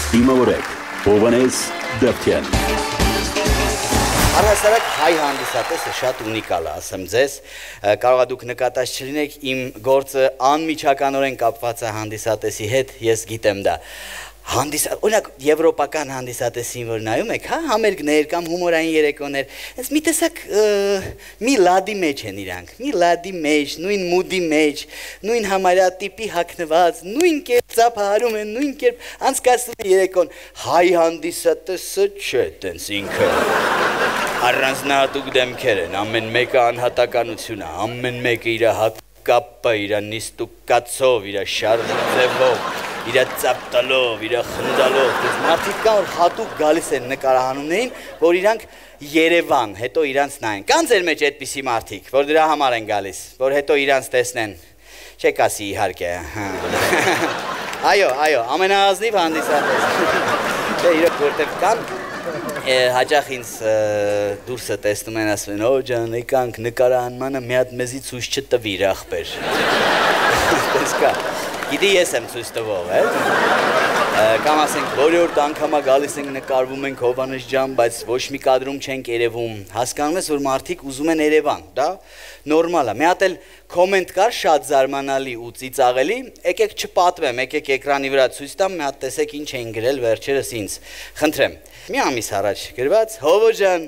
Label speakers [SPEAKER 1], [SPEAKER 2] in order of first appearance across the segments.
[SPEAKER 1] Դիմավորեք Հովհաննես Դավթյան։
[SPEAKER 2] Առհասարակ հայ հանդիսատեսը շատ ունիկալ է, ասեմ ձեզ, կարող է դուք նկատած չլինեք, իմ գործը անմիջականորեն կապված է հանդիսատեսի հետ, ես գիտեմ դա։ Օրինակ եվրոպական հանդիսատեսին որ նայում եք, հա, համերգներ կամ հումորային երեկոներ, այս մի տեսակ մի լադի մեջ են իրանք, մի լադի մեջ, նույն մուդի մեջ, նույն համարյա տիպի հագնված, նույն կերպ ծափահարում են, նույն կերպ անցկացնում են երեկոն, հայ հանդիսատեսը չէ, տենց ինքը առանձնահատուկ դեմքեր են, ամեն մեկը անհատականություն է, ամեն մեկը իր հակապը, իր նիստուկացով, իր շարժի ձևով, իր ծապտալով, իր խնդալով, դες մարդիկ կան, որ հատուկ գալիս են նկարահանումներին, որ իրանք Երևան, հետո իրանց նայեն։ Կան ձեր մեջ այդպիսի մարդիկ, որ դրա համար են գալիս, որ հետո իրանց տեսնեն, չեք ասի իհարկե։ Այո, ամենաազնիվ հանդիսատես։ Չէ, իրոք որտեղ կան, հաճախ ինձ դուրսը տեսնում են, ասում են, օ ջան, եկանք նկարահանմանը մի հատ մեզի ցույց չտվիր ախպեր։ Դες կա։ Գիտի ես եմ ցույց տվող, կամ ասենք որորդ անգամա գալիս ենք նկարվում ենք Հովհաննես ջան, բայց ոչ մի կադրում չենք երևում, հասկանում ես, որ մարդիկ ուզում են Երևան, դա նորմալ է, մի հատ էլ կոմենտ կար շատ զարմանալի ու ծիծաղելի, եկեք չպատվեմ, եկեք էկրանի վրա ցույց տամ, մի հատ տեսեք ինչ էին գրել վերջերս ինձ, խնդրեմ, մի ամիս առաջ գրված, Հովո ջան,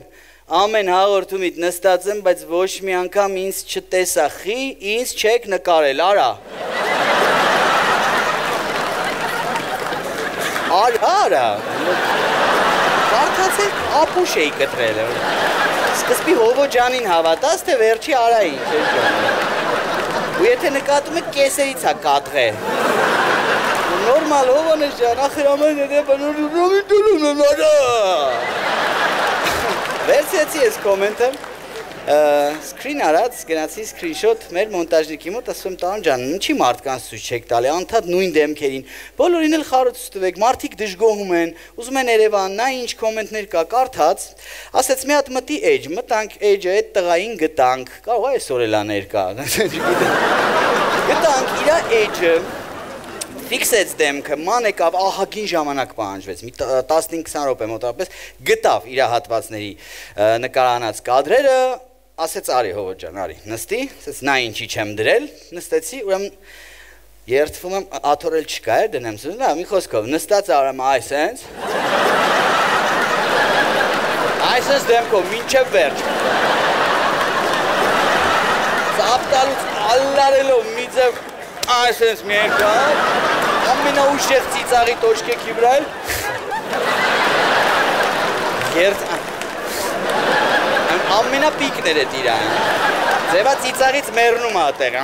[SPEAKER 2] ամեն հաղորդումիդ նստած եմ, բայց ոչ մի անգամ ինձ չտեսա, խի, ինձ չեք նկարել, արա Արա, կարդացեք ապուշ էի կտրել, սկզբի Հովո ջանին հավատաս, թե վերջի արային, ու եթե նկատում եք կեսերից է կատղե, նորմալ Հովհաննես ջան, ախր ամեն արա, վերցեցի ես կոմենտը, սկրին արած, գնացի սկրինշոտ մեր մոնտաժնիկի մոտ, ասում եմ տան ջան, ինչի մարդկանց ցույց չեք տալի, անդադ նույն դեմքերին, բոլորին էլ խառը ցույց տվեք, մարդիկ դժգոհում են, ուզում են Երևան, նա ինչ կոմենտներ կա, կարդաց, ասեց մի հատ մտի էջ, մտանք էջը, այդ տղային գտանք, կարող է այսօր էլ աներ կա, գտանք իրա էջը, ֆիքսեց դեմքը, ման եկավ, ահագին ժամանակ պահանջվեց, մի 15-20 րոպե մոտավորապես գտավ իր հատվածների նկարահանած կադրերը, ասեց արի Հովո ջան, արի, նստի, ասեց նա ինչի չեմ դրել, նստեցի, ուրեմն երդվում եմ, աթորել չկա էր, դնեմ սուզ, մի խոսքով, նստած արեմ այսենց դեմքով, մինչև վերջ, ծապտալուց ալլարելով մի ձև, այսենց մի երկար, ամենաուշեղ ծիծաղի տոշկեքի վրա էլ, ամենապիկներ է տիրան, ձևա ծիծաղից մերնում ատեղա,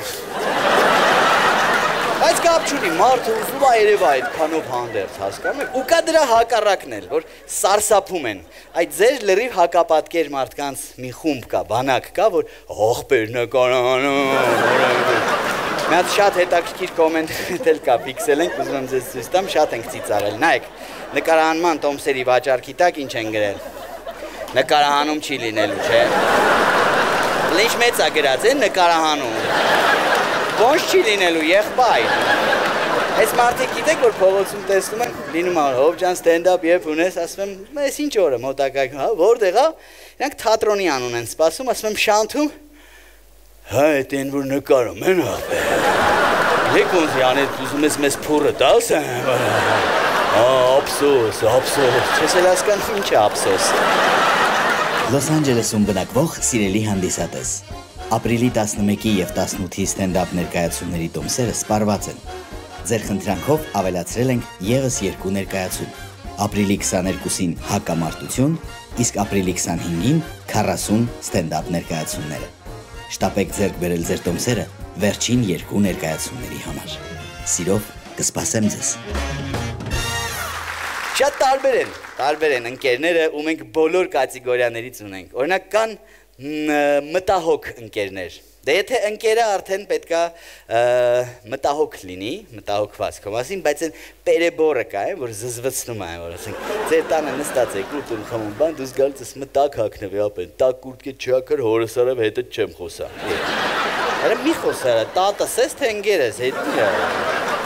[SPEAKER 2] բայց կապ չունի, մարդը ուզում է երևա այդ քանով հանդերձ, հասկանում եք, ու կա դրա հակառակն էլ, որ սարսափում են, այդ ձեր լրիվ հակապատկեր մարդկանց մի խումբ կա, բանակ կա, որ ողբեր նկարահանում, մի հատ շատ հետաքրքիր կոմենտ էլ կա, ֆիքսել ենք, ուզում եմ ձեզ ցույց տամ, շատ ենք ծիծաղել, նայեք, նկարահանման տոմսերի վաճառքի տակ ինչ են գրել, նկարահանում չի լինելու, չէ, ինչ մեծ է գրած են, նկարահանում, ոնչ չի լինելու, եղբայր, այս մարդիկ գիտեք, որ փողոցում տեսնում են, լինում է, Հով ջան ստենդափ երբ ունես, ասում եմ, այս ինչ օրը մոտակայքում, որտեղ է, իրանք թատրոնի անուն են սպասում, ասում եմ շանթում, հա, այդ են, որ նկարում են, եկ ոնց յանետ ուզում ես մեզ փուրը տաս, ափսոս, չես էլ հասկանում ինչ է ափսոս։
[SPEAKER 3] Լոս Անջելեսում բնակվող սիրելի հանդիսատես։ Ապրիլի 11-ի և 18-ի ստենդափ ներկայացումների տոմսերը սպառված են։ Ձեր խնդրանքով ավելացրել ենք ևս 2 ներկայացում։ Ապրիլի 22-ին հակամարտություն, իսկ ապրիլի 25-ին 40 ստենդափ ներկայացումները։ Շտապեք ձեռք բերել ձեր տոմսերը վերջին 2 ներկայացումների համար։ Սիրով կսպասեմ ձեզ։
[SPEAKER 2] Շատ տարբեր են ընկերները, ու մենք բոլոր կատեգորիաներից ունենք։ Օրինակ կան մտահոգ ընկերներ։ Դե եթե ընկերը արդեն պետքա մտահոգ լինի, մտահոգված քո մասին, բայց այն պերեբորը կա, որ զզվցնում է, որ ասենք, ձեր տանը նստած եք ու տուն խմում բան, դուս գալիս ես մտակ հագնվի ապեն, տակ կուրտկե չակր հորս արավ հետը չեմ խոսա։ Արա մի խոսա, տատս ես թե ընկերես, հետ մի է։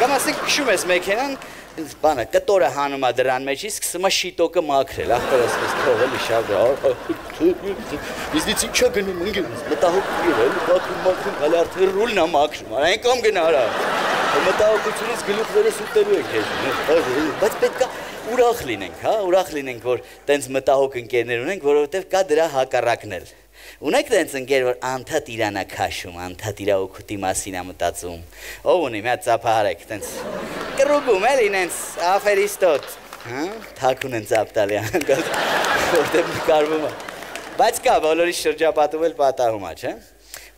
[SPEAKER 2] Կամ ասենք քշում ես մեքենան, բանը կտորը հանում է դրան մեջ, սկսում է շիտոկը մաքրել, ախպերս թող էլի շատ իզնից ինչա գնում ընկերս, մտահոգ եղել, մաքրում, հələ արդեն ռուլն է մաքրում, այնքան գնա արա, մտահոգությունից գլուխները սուտելու եք քեզ, բայց պետք է ուրախ լինենք, հա, ուրախ լինենք, որ տենց մտահոգ ընկերներ ունենք, որովհետև կա դրա հակառակն էլ։ Ունեք տենց ընկեր, որ անդադ իրան է քաշում, անդադ իր օգուտի մասին է մտածում։ Ով ունի, մի հատ ծափահարեք, տենց կռուգում էլի նենց աֆերիստոտ, հա, թաքուն են ծափ տալի, որտեղ նկարվում է։ Բայց կա բոլորի շրջապատում էլ պատահում է, չէ՞։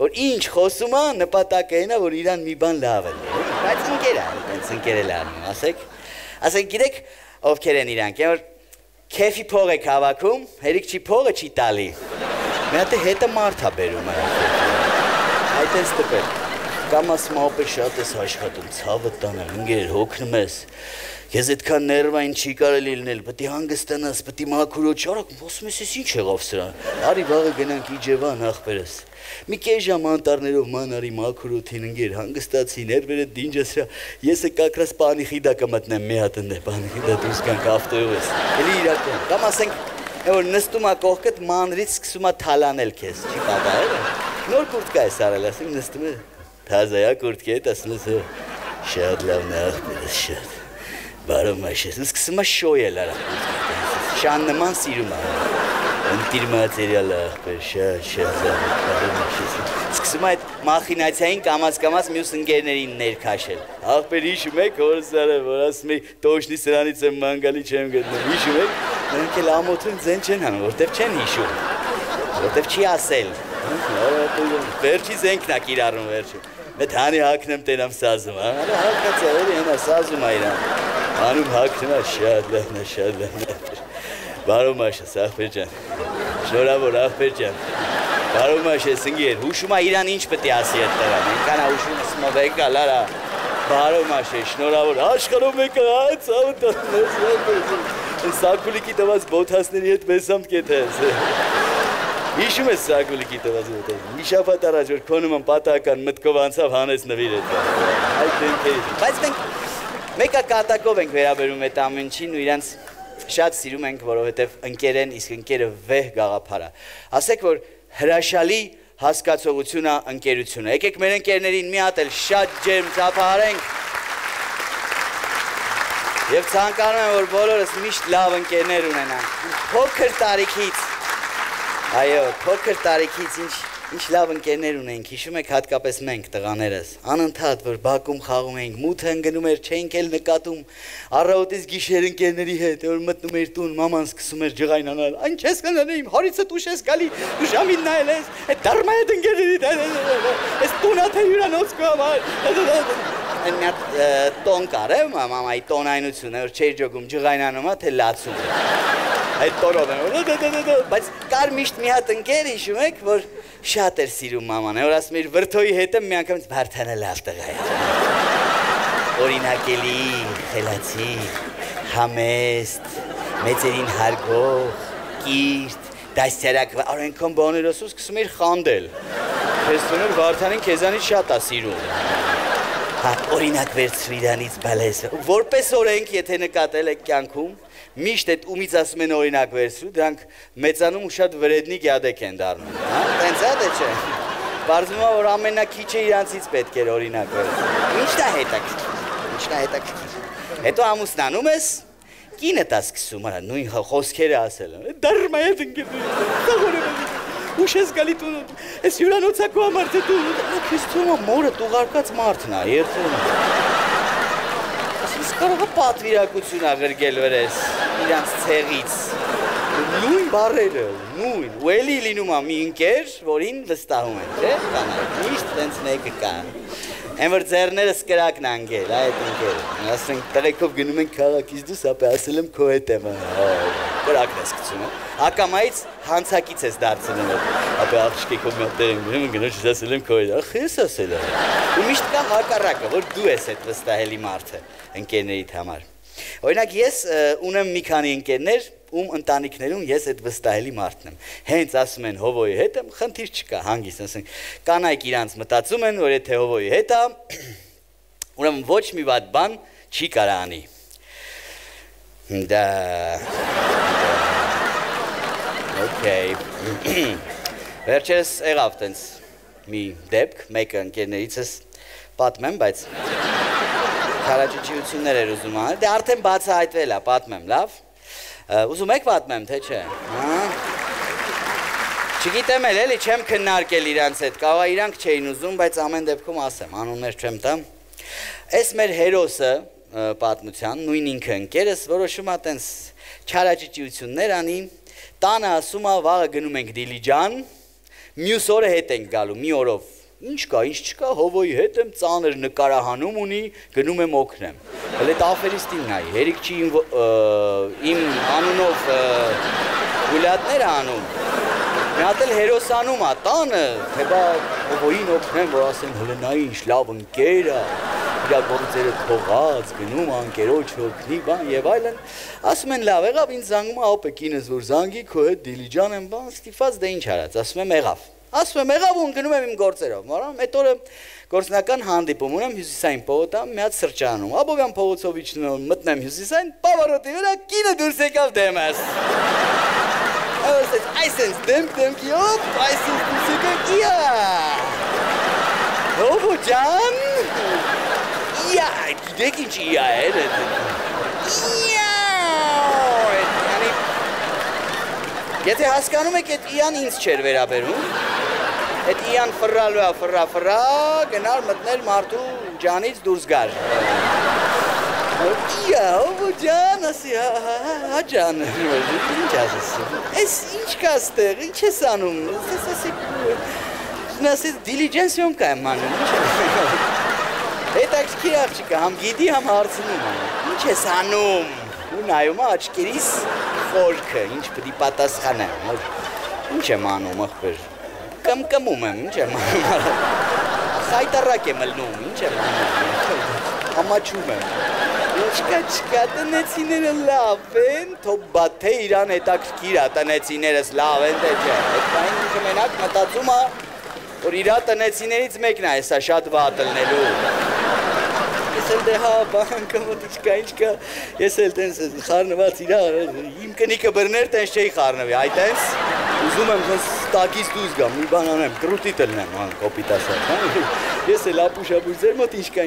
[SPEAKER 2] Որ ինչ խոսում է, նպատակը այն է, որ իրան մի բան լավ է լինի։ Բայց ընկեր է, տենց ընկեր էլ անում, ասեք գիտեք ովքեր են իրանք, որ քեֆի փող եք հավաքում, հերիք չի փողը չի տալի։ Մի հատ հետը մարդ է բերում այդ ես տպել, կամ ասում ապեր շատ ես աշխատում, ցավը տանը, ընկեր, հոգնում ես, ես այդքան ներվային չի կարելի լինել, պետք է հանգստանաս, պետք է մաքուրոջ, արագ, ասում ես ինչ եղավ սրան, արի վաղը գնանք Իջևան ախպերս, մի կես ժամ անտառներով ման արի մաքուրոթին ընկեր, հանգստացի, ներվերը դինջը սրա, ես կակրաս պանի խիդա կմտնեմ մի հատ ընդ պանի խիդա դուրս կանք ավտոյով ես, էլի իրական, կամ ասենք որ նստում է կողքդ մանրից սկսում է թալանել քեզ, չի պատահել է, նոր կուրտկա ես արել, ասում նստում է, թազայա կուրտկի հետ, ասում ես շատ լավն է ախպերս, շատ, բարով մաշես, սկսում է շոյել արա կուրտկի, շան նման սիրում է, ընտիր մատերիալ ախպեր, շատ լավ, բարով մաշես, սկսում է այդ մախինացիային կամաց մյուս ընկերներին ներքաշել, ախպեր հիշում եք հորս արը, որ ասում էի տոշնի սրանից եմ մանգալի չեմ գտնում, հիշում եք նրանք էլ ամոթուն ձեն չեն հանում, որտև չեն հիշում, որտև չի ասել, վերջի զենքն է կիրառում վերջում, մետ հանի հակնեմ տենամ սազում, հակած է, էլի հենա սազում է իրան, հանում հակնում է, շատ լավն է, բարով մաշես, ախպեր ջան, շնորհավոր ախպեր ջան, բարով մաշես, ընկեր, հուշում է իրան ինչ պետք է ասի այդ տղան, այնքան է հուշում ասում է վեկա, լարա, բարով մաշես, շնորհավոր, աշխարհով մեկը, ցավը տանես, Սակուլիկի տված բոթասների հետ մեզամ կեթես, հիշում ես սակուլիկի տված բոթաս, մի շապատ առաջ, որ քոնում եմ պատահական մտքով անցավ հանես նվիր հետ, այդ դեմքերից, բայց մենք մեկա կատակով ենք վերաբերում այդ ամենչին ու իրանց շատ սիրում ենք, որովհետև ընկեր են, իսկ ընկերը վեհ գաղափար է, ասեք, որ հրաշալի հասկացողություն է ընկերությունը, եկեք մեր ընկերներին մի հատ էլ շատ ջերմ ծափահարենք, Եվ ցանկանում եմ, որ բոլորս միշտ լավ ընկերներ ունենանք, փոքր տարիքից, այո, փոքր տարիքից ինչ լավ ընկերներ ունենք, հիշում եք հատկապես մենք տղաներս, անընդհատ, որ բակում խաղում էինք, մութը ընկնում էր, չէինք էլ նկատում, առավոտից գիշեր ընկերների հետ, որ մտնում էր տուն, մաման սկսում էր ջղայնանալ, այն չես կնանե իմ հորիցը տուշ ես գալի, դու ժամին նայել ես, այդ դարմա հետ ընկերների, ես տունա թե հյուրանոց կու համար, Այն մի հատ տոն կար է, մամայի տոնայնությունը, որ չէր ջոգում ջղայնանում է, թե լացում Այդ տոնով են, բայց կար միշտ մի հատ ընկեր, հիշում եք, որ շատ էր սիրում մաման, որ ասում էր վրդոյի հետը մի անգամից Վարդանը լավ տղա է Օրինակելի, խելացի, համեստ, մեծերին հարգող, կիրթ, դաստիարակ, այնքան բաներ ասում, սկսում էր խանդել Քեզ թվում էր Վարդանին քեզանից շատ է սիրում Օրինակ վերցրու իրանից բալես, որպես օրենք, եթե նկատել եք կյանքում, միշտ այդ ումից ասում են օրինակ վերցրու, դրանք մեծանում ու շատ վրեդնի գյադեք են դառնում, տենց է թե չէ, պարզվում է, որ ամենակիչը իրանցից պետք էր օրինակ վերցրու, ինչն է հետաքրքիր, հետո ամուսնանում ես, կինը տա սկսում, նույն խոսքերը ասել, դարմա հետ ընկերներ, Ուշ ես գալի տուն, ես հյուրանոցակու համար թե տուն, ես թվում է մորը տուղարկած մարդն է, երդվում է։ Ես կարող է պատվիրակություն աղրգել վրես, իրանց ցեղից, նույն բարերը, նույն, ու էլի լինում է մի ընկեր, որին վստահում են, չէ՞, կանայք, միշտ տենց մեկը կա։ Այն որ ձեռներս կրակն անգել, այդ ընկերը, ասենք տղեկով գնում ենք քաղաքից դուրս, ապա ասել եմ քո հետ եմ, կրակն ես գցում, ակամայից հանցակից ես դարձնում, ապա աղջիկով մի հատ տեղ եմ գնում, գնոջ ես ասել եմ քո հետ, ախ ես ասել եմ, ու միշտ կա հակառակը, որ դու ես այդ վստահելի մարդը ընկերներիդ համար։ Օրինակ ես ունեմ մի քանի ընկերներ, ում ընտանիքներում ես այդ վստահելի մարդն եմ։ Հենց ասում են հովոյի հետ եմ, խնդիր չկա, հանգիստ, ասենք, կանայք իրանց մտածում են, որ եթե հովոյի հետ է, ուրեմն ոչ մի վատ բան չի կարա անի։ Դա Okay. Վերջերս եղավ տենց մի դեպք, մեկը ընկերներիցս պատմեմ, բայց քարաճճիություններ էր ուզում անել, դե արդեն բացահայտվել է, պատմեմ, լավ։ Ուզում եք պատմեմ, թե չէ։ Չգիտեմ էլի, չեմ քննարկել իրանց հետ, կարող է իրանք չէին ուզում, բայց ամեն դեպքում ասեմ, անուններ չեմ տա։ Այս մեր հերոսը պատմության, նույն ինքը ընկերս, որոշում է տենց քարաճճիություններ անի, տանը ասում է, վաղը գնում ենք Դիլիջան, մյուս օրը հետ ենք գալու, մի օրով, ինչ կա, ինչ չկա, հովոյի հետ եմ, ծանր նկարահանում ունի, գնում եմ օգնեմ։ Հələ այդ աֆերիստին նայի, հերիք չի իմ անունով գուլատներ անում, մի հատ էլ հերոսանում է, տանը, թե բա հովոյին օգնեմ, որ ասեմ, հələ նայի ինչ լավ ընկեր է, իր գործերը թողած, գնում անկերոջ հոգնի, բան եւ այլն, ասում են լավ եղավ, ինձ զանգում է ապե կինս որ զանգի, քո հետ Դիլիջան եմ, բան ստիփած դե ինչ արած, ասում եմ եղավ ու գնում եմ իմ գործերով, մարամ, այդ օրը գործնական հանդիպում ունեմ Հյուսիսային փողոցում, մի հատ սրճարանում, Աբովյան փողոցով իջնում, մտնեմ Հյուսիսային, պավարոտի վրա կինը դուրս եկավ դեմս։ Այսպես դեմքի օպ, այսպես դուրս եկավ իա։ Հովո ջան։ Իա, գիտեք ինչ իա էր։ Իա։ Եթե հասկանում եք, այդ իան ինձ չէր վերաբերում, այդ իան ֆռալու է, ֆռա, գնար մտնել մարդու ջանից դուրս գար։ Իա, հովո ջան, ասի, հա ջան, ինչ ասես, ես ինչ կա ստեղ, ինչ ես անում, ասի, դիլիջենսիոնկա եմ անում, ինչ եմ, հետաքրքիր աղջիկը, համ գիտի, համ հարցնում եմ, ինչ ես անում, ու նայում է աչքերիս խորքը, ինչ պտի պատասխանեմ, ինչ եմ անում, աղբեր, կմկմում եմ, ինչ եմ անում, խայտարակ եմ լնում, ինչ եմ անում, ամաչում եմ, ինչ կա, տնեցիները լավ են, թող բաթե իրան հետաքրքիր է, տնեցիներս լավ են, թե չէ, այդ բային ինքը մենակ մտածում է, որ իրա տնեցիներից մեկն է, հեսա շատ վատ լնելու, ես էլ դե հա, բանկը մոտ ինչ կա, ես էլ տենց խարնված իրա, իմ կնիկը բրներ տենց չէի խարնվի, այ տենց, ուզում եմ տենց տակից դուզ գամ, մի բան անեմ, կրուտի տնեմ, կոպիտ ասած, ես էլ ապուշ ձեր մոտ ինչ կա,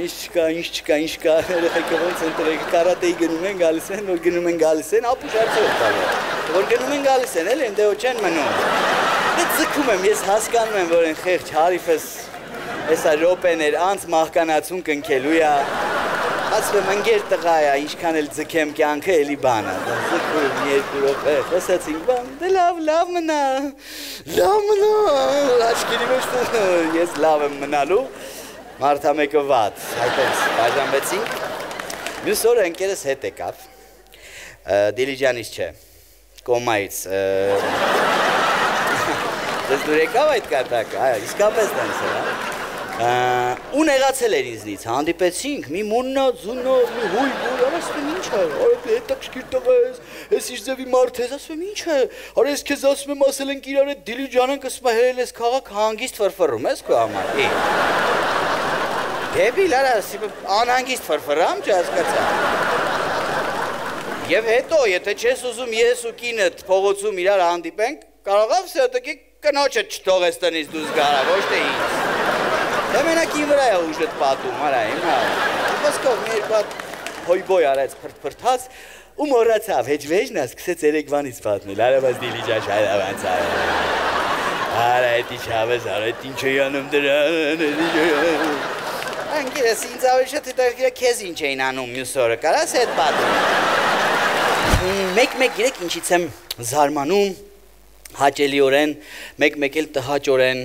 [SPEAKER 2] երեխեքը ոնց են տրեք, կարատեի գնում են գալիս են, որ գնում են գալիս են, ապուշ արդյոք տալը, որ գնում են գալիս են, էլ են դեո չեն մնում, դե ձգում եմ, ես հասկանում եմ, որ են խեղճ հարիվս, եսա ռոպեներ, անց մահկանացուն կնքելու է, ասում եմ ընգեր տղա է, ինչքան էլ ձգեմ կյանքը էլի բան է, ձգում երկու ռոպե, խոսացինք բան, դե լավ մնա, աչքերի մեջ ես լավ եմ մնալու, մարդամեկը վատ, այդպես բաժանվեցինք, մյուս օրը ընկերս հետ եկավ, Դիլիջանից չէ, Կոմայից, դες դուր եկավ այդ կատակը, իսկապես տենց է, ու նեղացել էր ինձնից, հանդիպեցինք, մի մուննա, զուննա, մի հույր, ասում եմ ինչ է, արեպ հետաքրքիր տղա ես, ես ինչ ձևի մարդ ես, ասում եմ ինչ է, արա ես քեզ ասում եմ ասել ենք իրար հետ Դիլիջան ենք, ասում եմ հերել ես քաղաք հանգիստ ֆրֆռում ես քո համար, դեպիլ արա, անհանգիստ ֆրֆռամ, չհասկացա, և հետո, եթե չես ուզում ես ու կինդ փողոցում իրար հանդիպենք, կարողավ սյոտակի կնոչը չթողես տնից դուզ գարա, ոչ թե ինձ Դե մենակ իմ վրա է ուժդ պատում, արա իմ հա, ոսկով մի երկու հատ հոյբոյ արեց պրտպրտած ու մորացավ, հեջվեջն ասկսեց երեկվանից պատմել, արավաց Դիլիջան շայլավանց արա էտ ինչ հավես, արա էտ ինչ է անում դրան, անգիրս ինձ ավելի շատ հետաքրքիր քեզ ինչ էին անում մյուս օրը, կարաս էտ պատմում, մեկ գիրեք ինչից եմ զարմանում, հաճելիորեն, մեկ էլ տհաճորեն,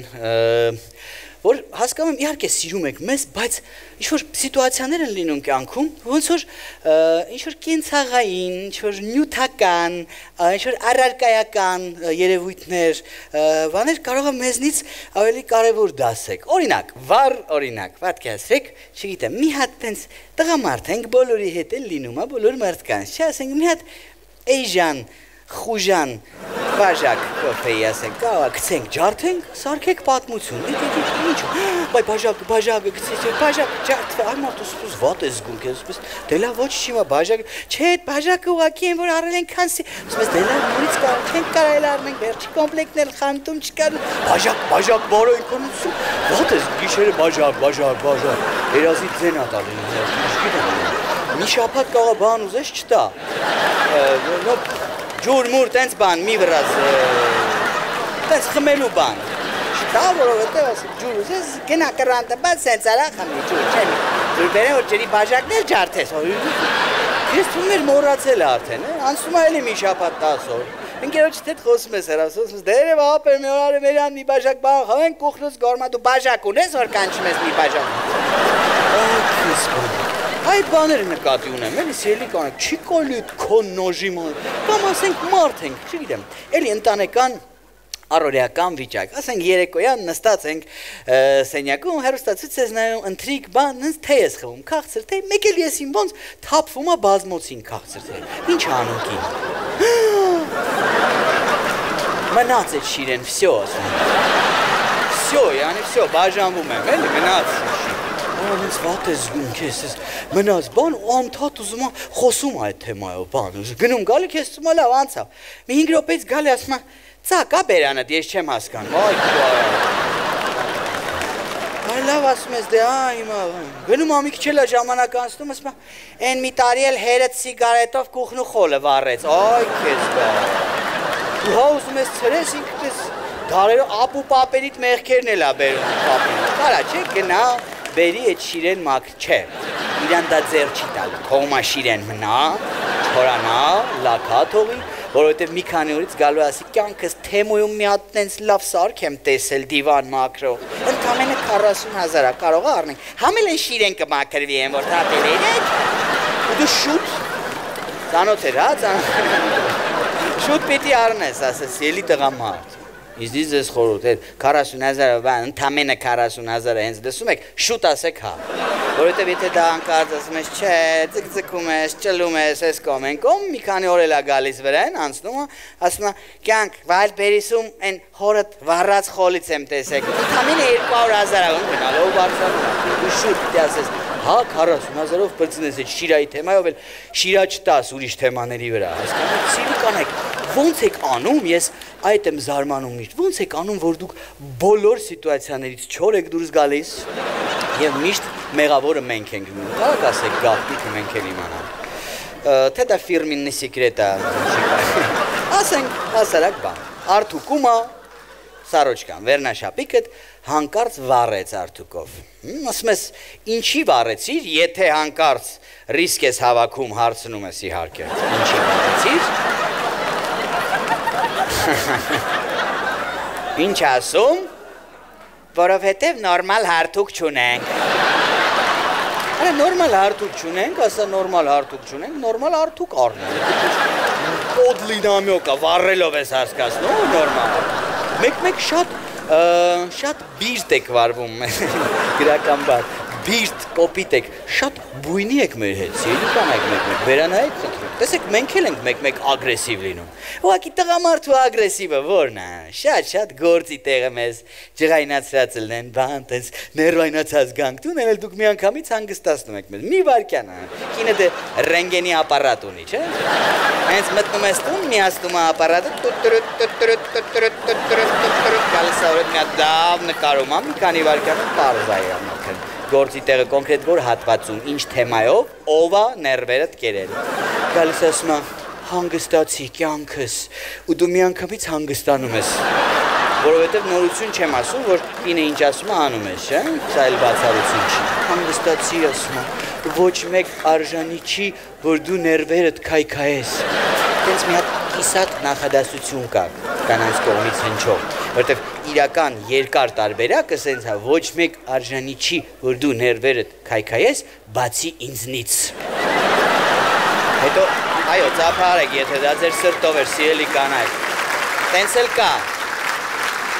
[SPEAKER 2] որ հասկանում եմ իհարկե սիրում եք մեզ, բայց ինչ-որ սիտուացիաներ են լինում կյանքում, ոնց որ ինչ-որ կենցաղային, ինչ-որ նյութական, ինչ-որ առարկայական երևույթներ, բաներ կարող է մեզնից ավելի կարևոր դասեք։ Օրինակ, պատկի ասեք, չգիտեմ, մի հատ տենց տղամարդ ենք, բոլորի հետ էլ լինում է, բոլոր մարդկանց, չէ, ասենք մի հատ էյժան խուժան բաժակ կոֆեի ասենք, կարող գցենք, ջարդենք, սարքեք պատմություն։ Ինչ, բայ բաժակը գցեցեք, բաժակ ջարդվի, այ մարդուս վատ է զգում քեզ, ասես, դե լավ ոչ չիմա բաժակ, չէ, այդ բաժակը ուղղակի են որ առել են քանսի, ասես, դե լավ նորից կարող կարել առնենք, վերջի կոմպլեկտն էլ խանութում չկար, բաժակ բարո ինքնություն, վատ է գիշերը բաժակ, երազի ձեն ատալի, մի շաբաթ կարող բան ուզես չտա, ջուր-մուր տենց բան, մի վրաց, տենց խմելու բան, չտա, որովհետև ասեք, ջուր ուզես, գնա կրանտը բան, սենց արա խմի, ջուր, չեմ, ջուր բերեն, որ ջրի բաժակն էլ ջարդես, ես թվում էր մորացել արդեն, անցնում է էլի մի շաբաթ 10 օր, ընկերոջդ հետ խոսում ես հեռասոս, դերև ապեր մի օր արի մերյան մի բաժակ բան խավեն, կուխնուց գորմա դու բաժակ ունես, որ կանչում ես մի բաժակ։ Այդ բաները նկատի ունեմ, էլի սիրելի կանեք, չի կոլի քո նոժի ման, կամ ասենք մարդ ենք, չգիտեմ, էլի ընտանեկան առօրեական վիճակ, ասենք երեկոյան նստած ենք սենյակում, հեռուստացույց ես նայում, ընթրիք բան, նենց թե ես խմում, քաղցր թե, մեկ էլ ես իմ ոնց թափվում է բազմոցին քաղցր թե, ինչ անում կին։ Մնաց այդ շիրեն, վсё ասում։ Վсё, yani վсё, բաժանվում եմ, էլի մնաց։ Անց վատ է զգում քեզ, մնաց բան ու անդադ ուզում եմ խոսում այդ թեմայով, բան, գնում գալի քեզ ցումա լավ անցավ։ Մի 5 րոպեից գալի ասում եմ, «Ծակա բերանդ, ես չեմ հասկանում»։ Այ Այ լավ ասում ես, դե հիմա գնում եմ մի քիչ էլ ժամանակ անցնում, ասում եմ, «Էն մի տարի էլ հերդ սիգարետով կուխնու խոլը վառեց»։ Այ քեզ բա։ Դու հա ուզում ես ցրես ինքս դարերով ապու պապերիդ մեղքերն էլ ա բերում պապին։ Կարա չէ գնա բերի այդ շիրեն մակ չէ։ Իրան դա ձեր չի տալ։ Թողումա շիրեն մնա, չորանա, լակա թողի, որովհետև մի քանի օրից գալու ասի կյանքս թեմոյում մի հատ տենց լավ սարք եմ տեսել դիվան մակրով։ Ընդամենը 40,000-ա կարող է առնենք։ Համել են շիրեն կմաքրվի են, որ թափել են այդ։ Ու դու շուտ ծանոթ էր, հա, շուտ պիտի առնես, ասես, ելի տղամարդ։ Իսկ դիզ խորհուրդ, այդ 40,000-ը բան, ընդամենը 40,000-ը հենց դսում եք, շուտ ասեք հա։ Որովհետև եթե դա անկարծ ասում ես, չէ, ձգձգում ես, ճլում ես, ես կոմ են կոմ, մի քանի օր էլ է գալիս վրան, անցնում է, ասում է, կյանք, վայլ բերիսում են հորդ վառած խոլից եմ տեսեք, ընդամենը 200,000-ը գնալով բարձրանում, ու շուտ պիտի ասես, հա 40,000-ով բրցնես այդ շիրայի թեմայով էլ շիրա չտաս ուրիշ թեմաների վրա, հասկանում, սիրի կանեք, ոնց եք անում, ես այդ եմ զարմանում միշտ, ոնց եք անում, որ դուք բոլոր սիտուացիաներից չոր եք դուրս գալիս և միշտ մեղավորը մենք ենք գնում, կարակ ասեք գաղտնիքը մենք էլ իմանանք, թե դա ֆիրմիննի սիկրետ է, ասենք հասարակ բան, արդուկումա, Սարոջկան, վերնաշապիկդ հանկարծ վառեց արդուկով, ասում ես, ինչի վառեցիր, եթե հանկարծ ռիսկ ես հավաքում, հարցնում ես իհարկե, ինչի վառեցիր, ինչ ասում, որովհետև նորմալ հարթուկ չունենք, նորմալ հարթուկ չունենք, ասա նորմալ հարթուկ չունենք, նորմալ հարթուկ առնենք, պոդլինամյոկա, վառելով ես հասկացնում, նորմալ Մեկ շատ բիրտ եք վարվում, գրական բար, բիրտ, կոպիտ եք, շատ բույնի եք մեր հետ, սիրելի կանայք մեկ-մեկ, վերանայեք խնդրում, տեսեք մենք էլ ենք մեկ-մեկ ագրեսիվ լինում, ուղղակի տղամարդու ագրեսիվը որն է, շատ գործի տեղը մեզ ջղայնացրած լնեն, բան, տենց ներվայնացած գանք, տուն էլ դուք մի անգամից հանգստացնում եք մեզ, մի վարկյան է, կինը դե ռենգենի ապարատ ունի, չէ, հենց մտնում ես տուն, միացնում է ապարատը, գալիս ավրետ մի հատ լավ նկարում, մի քանի վարկյանում պարզ այ ամոքն, գործի տեղը կոնկրետ որ հատվածում, ինչ թեմայով, ով է ներվերդ կերել, գալիս ասում է, հանգստացի կյանքս, ու դու մի անգամից հանգստանում ես, որովհետև նորություն չեմ ասում, որ ինը ինչ ասում է անում ես, չէ, սա էլ բացառություն չի, հանգստացի ասում է, ոչ մեկ արժանի չի, որ դու ներվերդ քայքայես, տենց մի հատ կիսատ նախադասություն կա, կանանց կողմից հնչող, որտև իրական երկար տարբերակը սենց է, ոչ մեկ արժանի չի, որ դու ներվերդ քայքայես, բացի ինձնից։ Հետո, այո, ծափարեք, եթե դա ձեր սրտով էր, սիրելի կանայք, տենց էլ կա,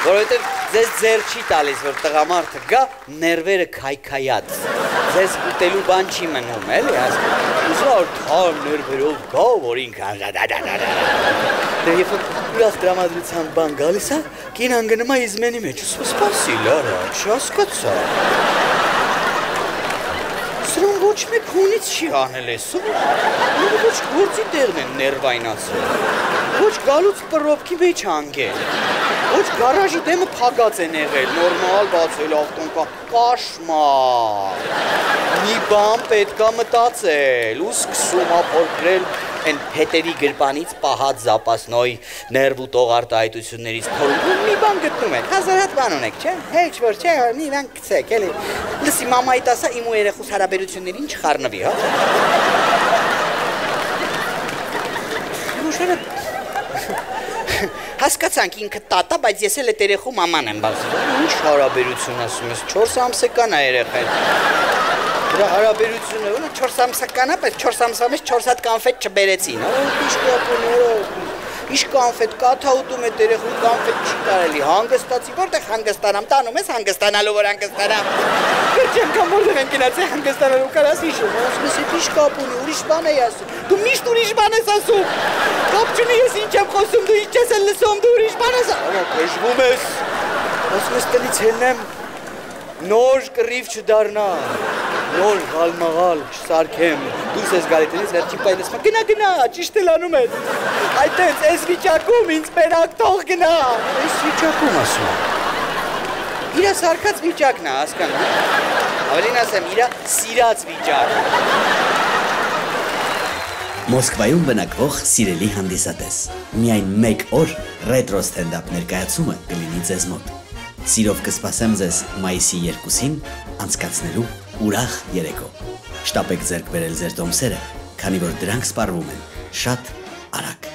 [SPEAKER 2] որովհետև ձեզ ձեր չի տալիս, որ տղամարդը գա ներվերը քայքայած, ձեզ ուտելու բան չի մնում, էլի, ուզում որ թարմ ներվերով գա, որ ինքան դե երբ ուրախ տրամադրության բան գալիս է, կինան գնում է իզմենի մեջ, ասում սպասի լարա, չհասկացա։ Սրան ոչ մեկ հունից չի անել էսում, ոչ գործի տեղն են ներվայնացրել, ոչ գալուց պրոբքի մեջ անգել, ոչ գարաժի դեմը փակած են եղել, նորմալ բացել ավտոն կաշմար, մի բան պետք է մտածել, ու սկսում ապօրկրել են հետերի գրպանից պահած զապասնոյ ներվ ու տող արտահայտություններից փորում, մի բան գտնում են, հազար հատ բան ունեք, չէ, հեչ որ չէ, մի բան գցեք, էլի, լսի մամայիդ ասա իմ ու երեխուս հարաբերություններին չխառնվի, հա։ Ուշերը հասկացանք ինքը տատա, բայց ես էլ էտ երեխու մաման եմ բացում, ինչ հարաբերություն ասում ես, 4 ամսական է երեխեն, դրա հարաբերությունը, 4 ամսական է, բայց 4 ամսվա մեջ 4 հատ կանֆետ չբերեցին, ինչ կանֆետ, կաթա ուտում է երեխու կանֆետ չի կարելի, հանգստացի, որտեղ հանգստանամ, տանում ես հանգստանալու, որ հանգստանամ, կրջեմ կամ որտեղ են գնացի հանգստանալու կարաս իշում, ասում ես էտ ինչ կապ ունի, ուրիշ բան էի ասում, դու միշտ ուրիշ բան ես ասում, կապ չունի ես ինչ եմ խոսում, դու ինչ ես էլ լսում, դու ուրիշ բան ես կժվում ես, ասում ես տնից հելնեմ, նոր կռիվ չդարնա, նոր հալմաղալ չսարքեմ, դուրս ես գալի տնից, վերջին պայն ես գնա, ճիշտ էլ անում ես, այդենց ես վիճակում ինձ մենակ թող գնա, ես վիճակում ասում, իրա սարքած վիճակն է, հասկանում, ավելին ասեմ, իրա սիրած վիճակ։
[SPEAKER 3] Մոսկվայում բնակվող սիրելի հանդիսատես, միայն մեկ օր ռետրո ստենդափ ներկայացումը կլինի ձեզ մոտ։ Սիրով կսպասեմ ձեզ մայիսի 2-ին անցկացնելու ուրախ երեկո։ Շտապեք ձեռք բերել ձեր տոմսերը, քանի որ դրանք սպառվում են շատ արագ։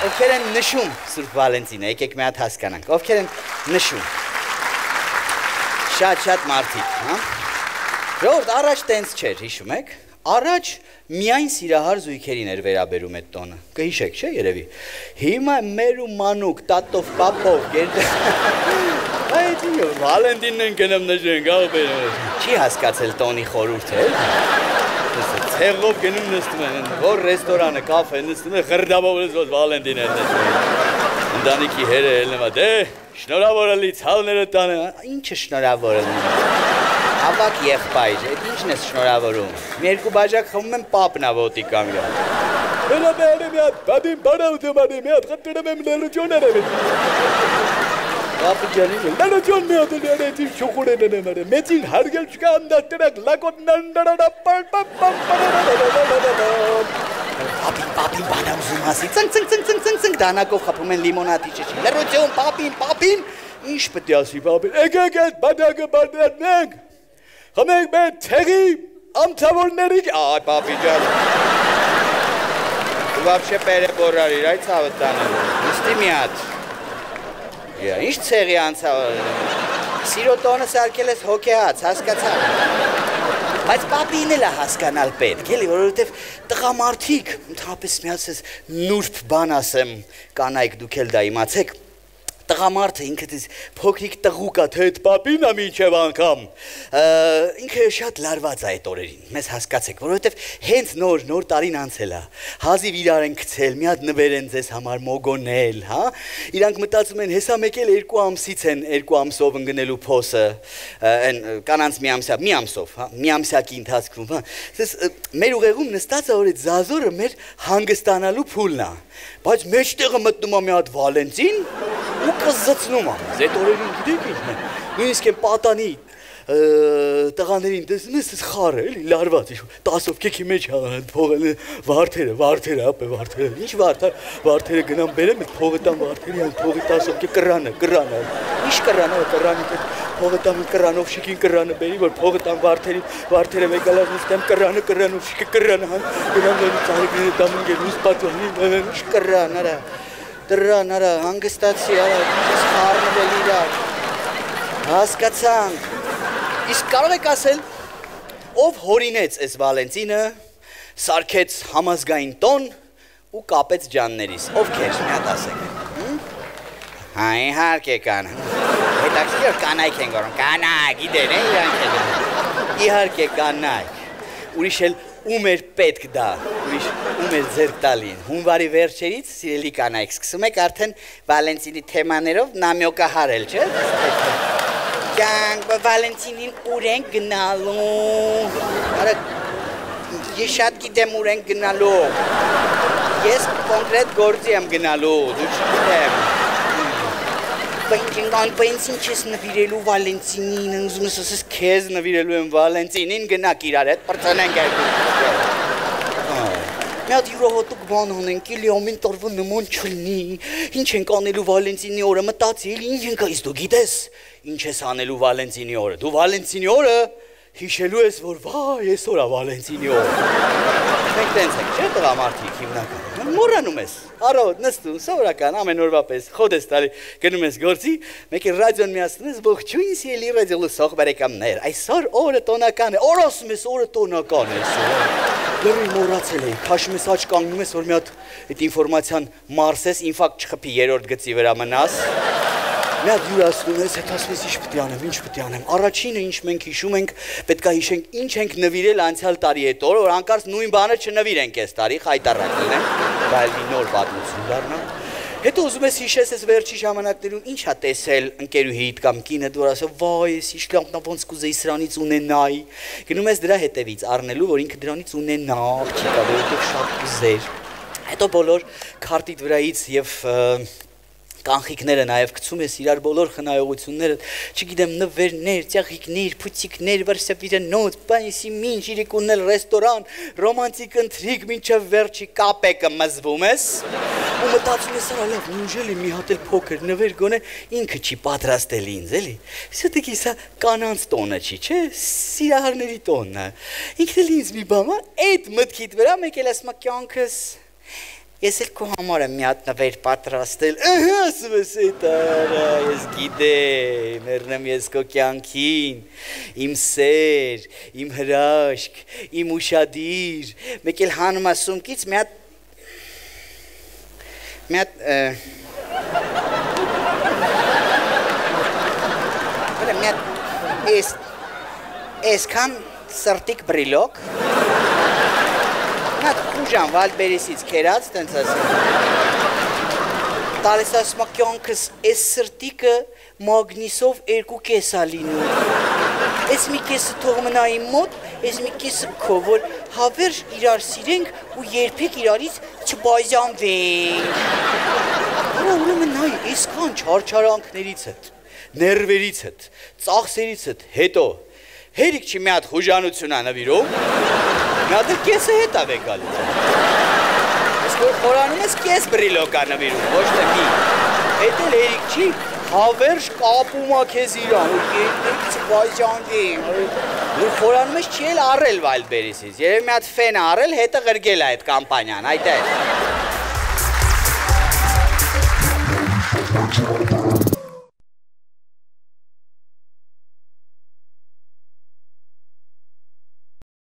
[SPEAKER 2] Ովքեր են նշում Սուրբ Վալենտինը, եկեք մի հատ հասկանանք, ովքեր են նշում։ Շատ մարդիկ, հա։ Ժողովուրդ, առաջ տենց չէր, հիշում եք։ Առաջ միայն սիրահար զույգերին էր վերաբերում այդ տոնը, կհիշեք, չէ երևի։ Հիմա մեր ու մանուկ, տատով, պապով, այդ Վալենտինն են գնում նշենք, չի հասկացել տոնի խորհուրդ է, ցեղով գնում նստում են, որ ռեստորանը, կաֆե նստում են, խրդաբով որ Վալենտին են նշում։ Ընտանիքի հերը ելնում է, դե, շնորհավոր լի, ցավները տանը, ինչը շնորհավոր է։ Ավակ եղբայր, այդ ինչն ես շնորհավորում։ Մի երկու բաժակ խմում եմ պապնա ոտի կանգա։ Բերաբերը մի հատ, բադին բարա ուտում անի մի հատ, խտրում եմ լերություններ եմ։ Պապի ջանին, լերություն մի հատ են էրեթիվ շուխուրեն են եմ արեմ, մեծին հարգել չկա անդաստրակ, լակոտն անդարարա Պապին բանա ուզում ասի, ծնկ, դանակով խապում են լիմոնատի չեչի, լերություն, պապին, ինչ պտի ասի պապին, եկեք այդ բադակը բադրանենք, խմենք մեր թեղի ամցավորների, այ պապի ջան, դու վապշե պերեպորարիր, այ ցավը տանելու, նստի մի հատ, ինչ ցեղի անցավորը, սիրո տոնը սարկել ես հոգեած, հասկացան, բայց պապին էլ է հասկանալ պետք, էլի, որովհետև տղամարդիկ, ընդհանրապես մի հատ նուրբ բան ասեմ, կանայք դուք էլ դա իմացեք, տղամարդը ինքը փոքրիկ տղուկ է, թե այդ պապին է մինչև անգամ, ինքը շատ լարված է այդ օրերին, մեզ հասկացեք, որովհետև հենց նոր տարին անցել է, հազիվ իրար են գցել, մի հատ նվեր են ձեզ համար մոգոնել, հա, իրանք մտածում են, հեսա մեկ էլ 2 ամսից են 2 ամսով ընկնելու փոսը, կանանց մի ամսով, հա, մի ամսյակի ընթացքում, հա, մեր ուղեղում նստած է, որ այդ զազորը մեր հանգստանալու փուլն է, բայց մեջտեղը մտնում է մի հատ Վալենտին ու կզծնում է, այդ օրերին գիտեք ինչ է, նույնիսկ են պատանի տղաներին տեսնում ես խառը, էլի լարված, 10 կեքի մեջ փողը վարդերը, ապե վարդերը, ինչ վարդերը գնամ բերեմ, փողը տան վարդերի, փողի 10 կե կռանը, ինչ կռանը, փողը տան կռանով շիկին կռանը բերի, որ փողը տան վարդերը մեկալավ նստեմ կռանով շիկը կռանը, գնամ ծաղիկները տամն գերուս պատվանի, ինչ կռան, արա, հանգստացի, արա, խառնվել իրար, հասկացանք, իսկ կարող եք ասել, ով հորինեց այս Վալենտինը, սարքեց համազգային տոն ու կապեց ջաններիս, ովքեր, մի հատ ասեք, հա իհարկե կան, հետաքրքիր կանայք են գորում, կանայք, գիտեն է իրանք են։ Իհարկե կանայք։ Ուրիշ էլ ում էր պետք դա, ուրիշ ում էր ձեռք տալին։ Հունվարի վերջերից սիրելի կանայք սկսում եք արդեն Վալենտինի թեմաներով նամյոկա հարել, չէ՞։ Կյանք Վալենտինին ուր ենք գնալու։ Արա ես շատ գիտեմ ուր ենք գնալու։ Ես կոնկրետ գործի եմ գնալու, դու չգիտեմ։ Բայց ինչ ես նվիրելու Վալենտինին, ուզում ես ասես քեզ նվիրելու եմ Վալենտինին, գնաք իրար հետ պրծանենք երկու։ Մի հատ յուրահատուկ բան անենք, էլի ամեն տարվա նման չլինի, ինչ ենք անելու Վալենտինի օրը, մտածել, ինչ ենք այս դու գիտես, ինչ ես անելու Վալենտինի օրը, դու Վալենտինի օրը հիշելու ես, որ վայ, այսօր է Վալենտինի օրը։ Մենք տենց ենք, չէ՞ տղամարդիկ հիմնական, մոռանում ես, առավոտ նստում, սովորական, ամեն օրվա պես, խոդ ես տալի, գնում ես գործի, մեկ էլ ռադիոն միացնում ես, ողջույն սիրելի ռադիո լսող բարեկամներ, այսօր օրը տոնական է, օր ասում ես օրը տոնական է այսօր։ Լրի մոռացել էի, քաշում ես աչ կանգնում ես, որ մի հատ այդ ինֆորմացիան մարսես, ինֆակտ չխփի երրորդ գծի վրա մնաս։ Մի հատ յուրացնում ես, հետ ասում ես ինչ պետք է անեմ, ինչ պետք է անեմ։ Առաջինը ինչ մենք հիշում ենք, պետք է հիշենք ինչ ենք նվիրել անցյալ տարի այդ օրը, որ հանկարծ նույն բանը չնվիրենք այս տարի, խայտառակ լինենք, բայց մի նոր պատմություն դառնա։ Հետո ուզում ես հիշես այս վերջի ժամանակներում ինչ ա տեսել ընկերուհիդ կամ կինդ, որ ասա, վայ, ես ինչ լավն ոնց կուզեի սրանից ունենայի։ Գնում ես դրա հետևից առնելու, որ ինքը դրանից ունենա, աղջիկա, որովհետև շատ կուզեր։ Հետո բոլոր քարտիդ վրայից եւ կանխիկները նաև գցում ես իրար բոլոր խնայողությունները, չգիտեմ, նվերներ, ծաղիկներ, փուտիկներ, վարսավիրանոց, բանիսի մինչ իրիկուննել ռեստորան, ռոմանտիկ ընթրիք, մինչև վերջի կապեկը մզվում ես, ու մտածում ես, արա լավ, նույնժել է մի հատ էլ փոքր նվեր գոնե ինքը չի պատրաստել ինձ, էլի, սյոտիկի սա կանանց տոնը չի, չէ, սիրահարների տոնն է, ինքն էլ ինձ մի բան, այդ մտքիդ վրա մեկ էլ ասում կյանքս Ես էլ քո համար եմ մի հատ նվեր պատրաստել, ասում ես էդ արա, ես գիտեմ, մեռնեմ ես քո կյանքին, իմ սեր, իմ հրաշք, իմ ուշադիր, մեկ էլ հանում ասումքից մի հատ այսքան սրտիկ բրիլոկ, Ուժան վալբերեսից կերած, տենց ասում, տալես ասում կյանքս այս սրտիկը մագնիսով երկու կես ա լինում, այս մի կեսը թող մնա իմ մոտ, այս մի կեսը քո, որ հավերժ իրար սիրենք ու երբեք իրարից չբաժանվենք։ Արա ուրեմն նայ, այսքան չարչարանքներից հետ, ներվերից հետ, ծախսերից հետո, հերիք չի մի հատ խուժանություն ա նվիրում, մի հատ կեսը հետ ավ է գալիս։ Իսկ որ խորանում ես կես բրիլոկ ա նվիրում, ոչ թե մի։ Հետ էլ հերիք չի, հավերժ կապում ա քեզ իրան, որ երբեք չբաժանվենք։ Որ խորանում ես չի էլ առել Վալբերեսից, երևի մի հատ ֆեն ա առել, հետը ղրգել ա այդ կամպանիան, այդ է։